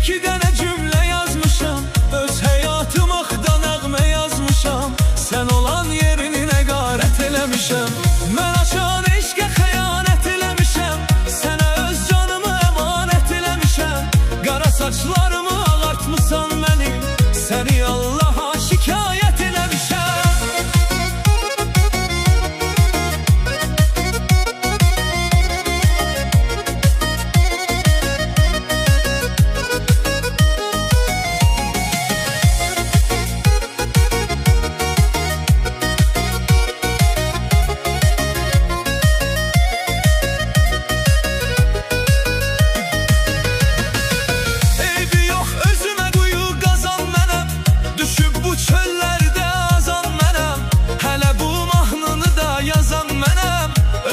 iki dənə cümlə yazmışam, öz həyatım axda nəğmə yazmışam. Sən olan yerini nəqarət eləmişəm, mən açan eşqə xəyanət eləmişəm. Sənə öz canımı əmanət eləmişəm, qara saçlarımı ağartmısan mənim, səni Allaha şikayət eləmişəm.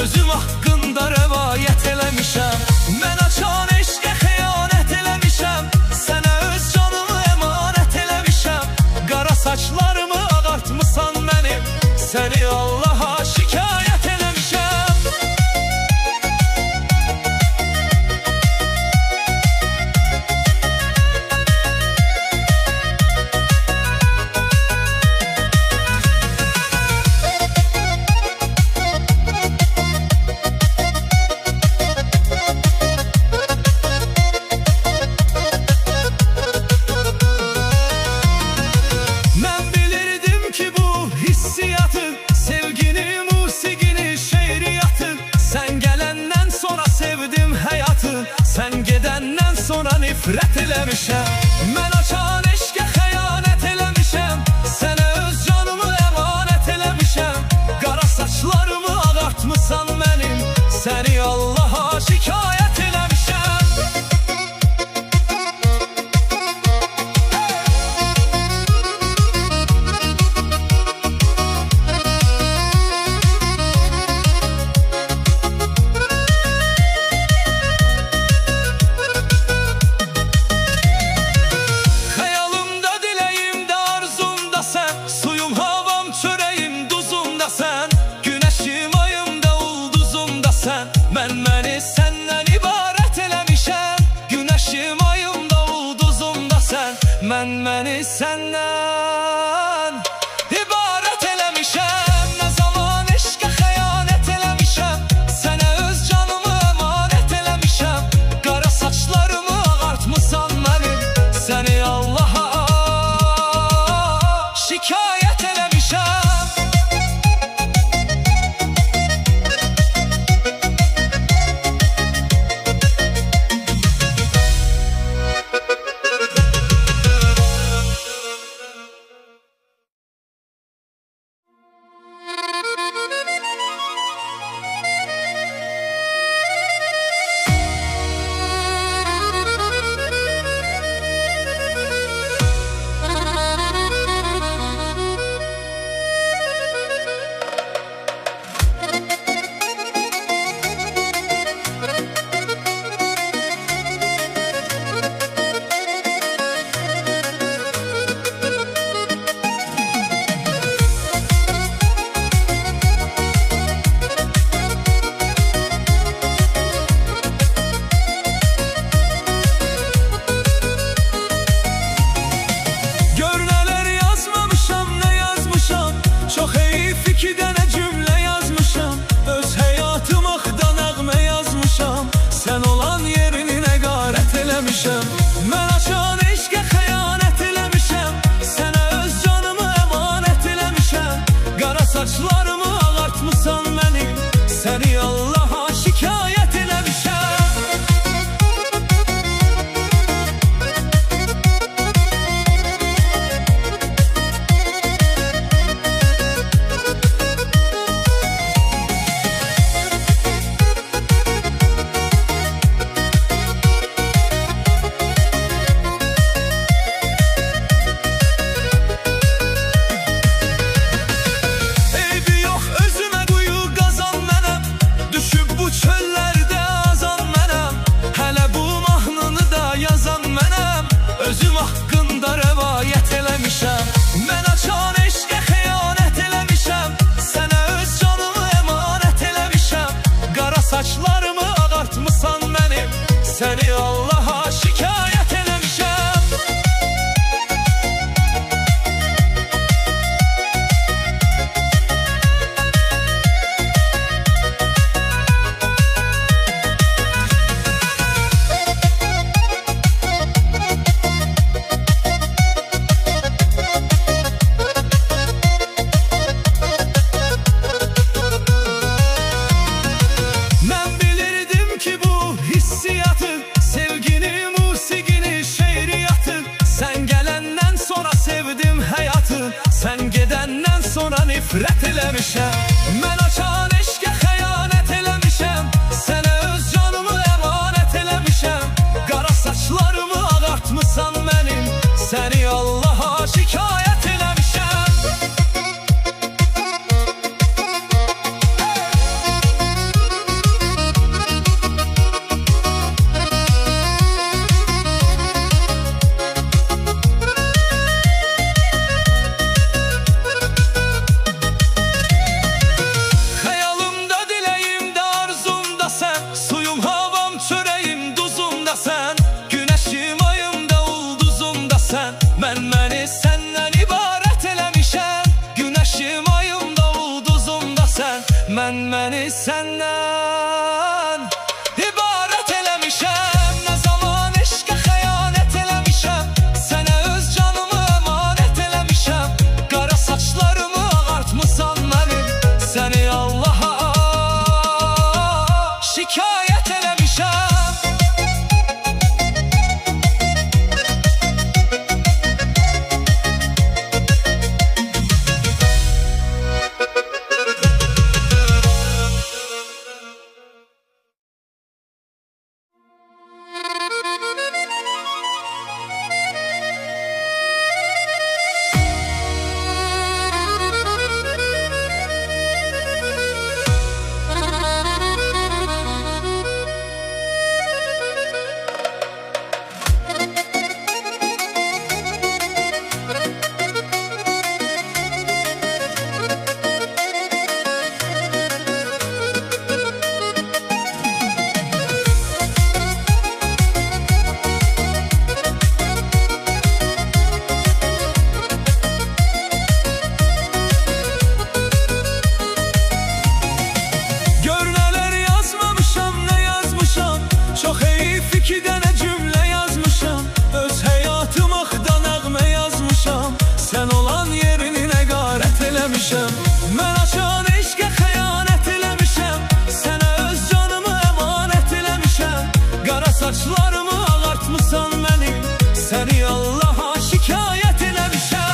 Özüm haqqında rəvayət eləmişəm, mən açan eşqə xəyanət eləmişəm. Sənə öz canımı əmanət eləmişəm, qara saçlarımı ağartmısan mənim, səni Allaha şikayət eləmişəm. Sevgini, musiqini, şeiriyyatı, sən gələndən sonra sevdim həyatı, sən gedəndən sonra nifrət eləmişəm. Mən açan eşqə xəyanət eləmişəm, sənə öz canımı əmanət eləmişəm. Qara saçlarımı ağartmısan mənim, səni Allaha şikayət eləmişəm. Məni səndən ibarət eləmişəm, günəşim, ayım da ulduzum da sən. Məni səndən ibarət eləmişəm, nə zaman eşqə xəyanət eləmişəm. Sənə öz canımı əmanət eləmişəm, qara saçlarımı ağartmısan mənim, səni Allaha şikayət eləmişəm. İki dənə cümlə yazmışam, öz həyatım axda nəğmə yazmışam. Sən olan yerini nəqarət eləmişəm, mən açan eşqə xəyanət eləmişəm. Sənə öz canımı əmanət eləmişəm, qara saçlarımı ağartmısan mənim, səni Allaha şikayət eləmişəm. Özüm haqqında rəvayət eləmişəm, mən açan eşqə xəyanət eləmişəm. Sənə öz canımı əmanət eləmişəm, qara saçlarımı ağartmısan mənim, səni Allaha şikayət eləmişəm. eləmişəm. Mən açan eşqə xəyanət eləmişəm. Sənə öz canımı əmanət eləmişəm. Qara saçlarımı ağartmısan mənim, səni Allaha şikayət eləmişəm. Mən səndən ibarət eləmişəm. Günəşim, ayım da ulduzum da sən. Mən səndən ibarət eləmişəm. Nə zaman eşqə xəyanət eləmişəm. Sənə öz canımı əmanət eləmişəm. Qara saçlarımı ağartmısan mənim, səni Allaha şikayət eləmişəm. İki dənə cümlə yazmışam. Öz həyatım axda nəğmə yazmışam. Sən olan yerini nəqarət eləmişəm. Mən açan eşqə xəyanət eləmişəm. Sənə öz canımı əmanət eləmişəm. Qara saçlarımı ağartmısan mənim, səni Allaha şikayət eləmişəm.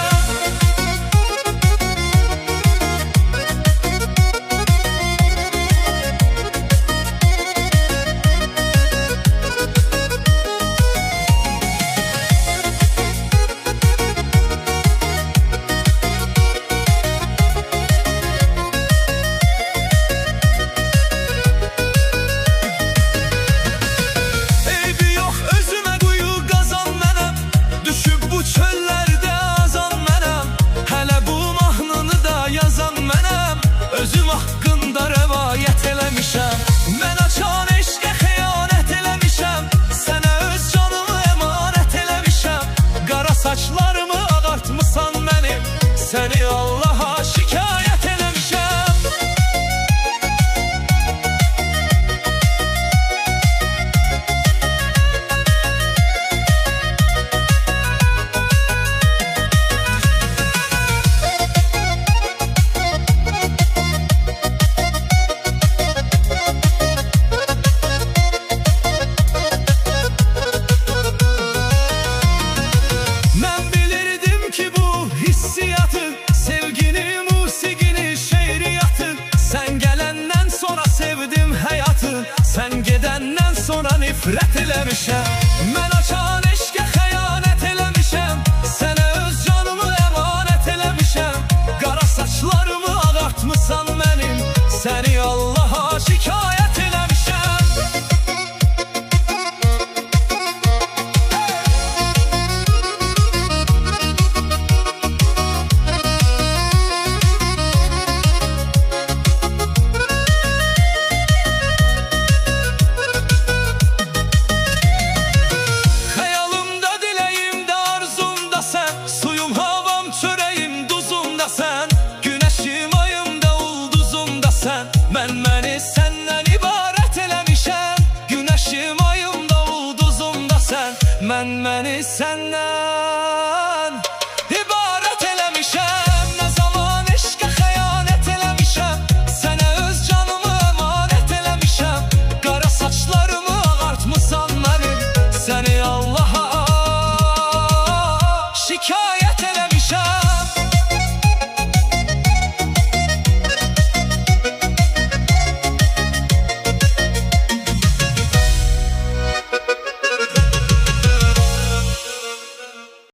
Özüm haqqında rəvayət eləmişəm. Mən açan eşqə xəyanət eləmişəm. Sənə öz canımı əmanət eləmişəm. Qara saçlarımı ağartmısan mənim, səni Allaha şikayət eləmişəm. Sən gedəndən sonra nifrət eləmişəm. Mən açan eşqə xəyanət eləmişəm. Sənə öz canımı əmanət eləmişəm. Qara saçlarımı ağartmısan mənim, səni Allaha şikayət eləmişəm. Mən səndən ibarət eləmişəm. Günəşim, ayım da ulduzum da sən. Mən səndən